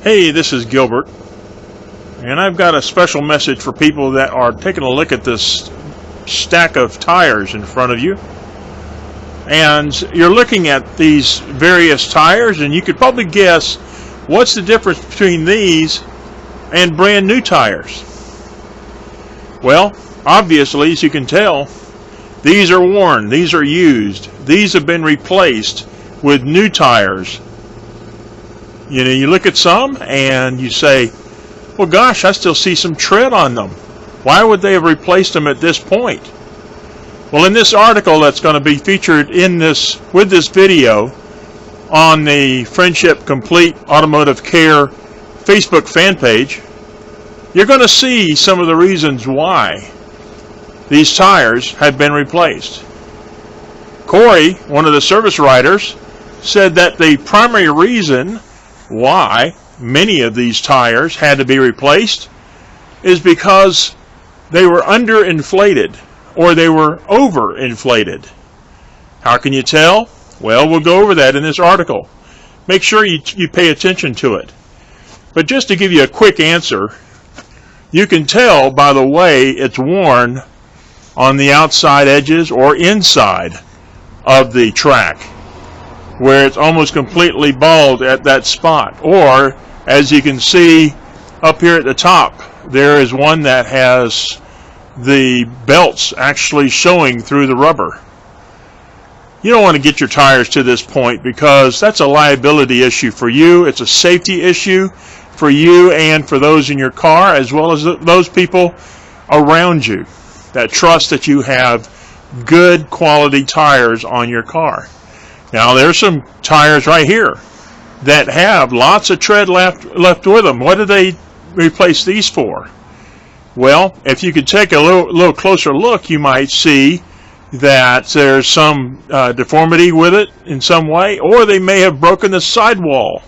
Hey, this is Gilbert, and I've got a special message for people that are taking a look at this stack of tires in front of you. And you're looking at these various tires, and you could probably guess what's the difference between these and brand new tires. Well, obviously, as you can tell, these are worn, these are used, these have been replaced with new tires. You know, you look at some and you say, well, gosh, I still see some tread on them. Why would they have replaced them at this point? Well, in this article that's going to be featured in with this video on the Friendship Complete Automotive Care Facebook fan page, you're going to see some of the reasons why these tires have been replaced. Corey, one of the service writers, said that the primary reason why many of these tires had to be replaced is because they were underinflated or they were overinflated. How can you tell? Well, we'll go over that in this article. Make sure you pay attention to it. But just to give you a quick answer, you can tell by the way it's worn on the outside edges or inside of the track, where it's almost completely bald at that spot. Or, as you can see up here at the top, there is one that has the belts actually showing through the rubber. You don't want to get your tires to this point because that's a liability issue for you. It's a safety issue for you and for those in your car, as well as those people around you that trust that you have good quality tires on your car. Now, there's some tires right here that have lots of tread left with them. What do they replace these for? Well, if you could take a little closer look, you might see that there's some deformity with it in some way, or they may have broken the sidewall.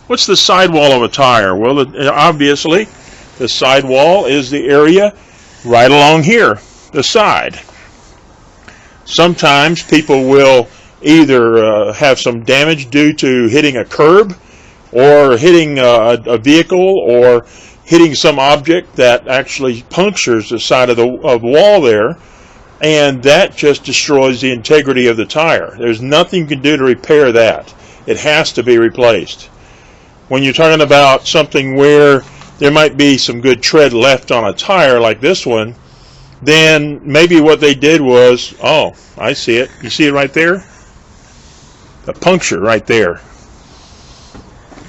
What's the sidewall of a tire? Well, obviously, the sidewall is the area right along here, the side. Sometimes people will either have some damage due to hitting a curb or hitting a vehicle or hitting some object that actually punctures the side of the wall there, and that just destroys the integrity of the tire. There's nothing you can do to repair that. It has to be replaced. When you're talking about something where there might be some good tread left on a tire like this one, then maybe what they did was, oh, I see it. You see it right there? The puncture right there.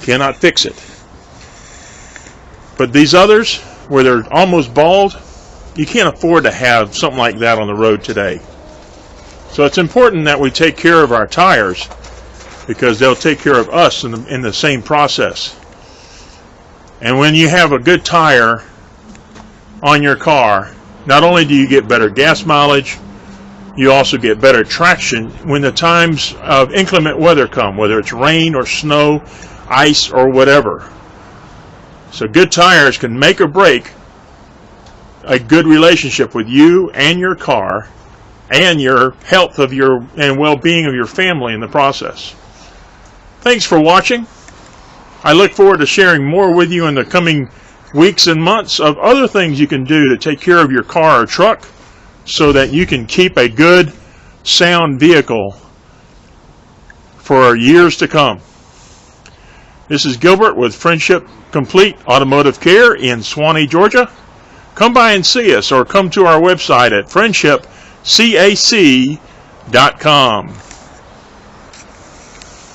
Cannot fix it. But these others, where they're almost bald, you can't afford to have something like that on the road today. So it's important that we take care of our tires because they'll take care of us in the same process. And when you have a good tire on your car, not only do you get better gas mileage, you also get better traction when the times of inclement weather come, whether it's rain or snow, ice or whatever. So good tires can make or break a good relationship with you and your car and your health of and well-being of your family in the process. Thanks for watching. I look forward to sharing more with you in the coming weeks and months of other things you can do to take care of your car or truck so that you can keep a good, sound vehicle for years to come. This is Gilbert with Friendship Complete Automotive Care in Suwanee, Georgia. Come by and see us or come to our website at friendshipcac.com.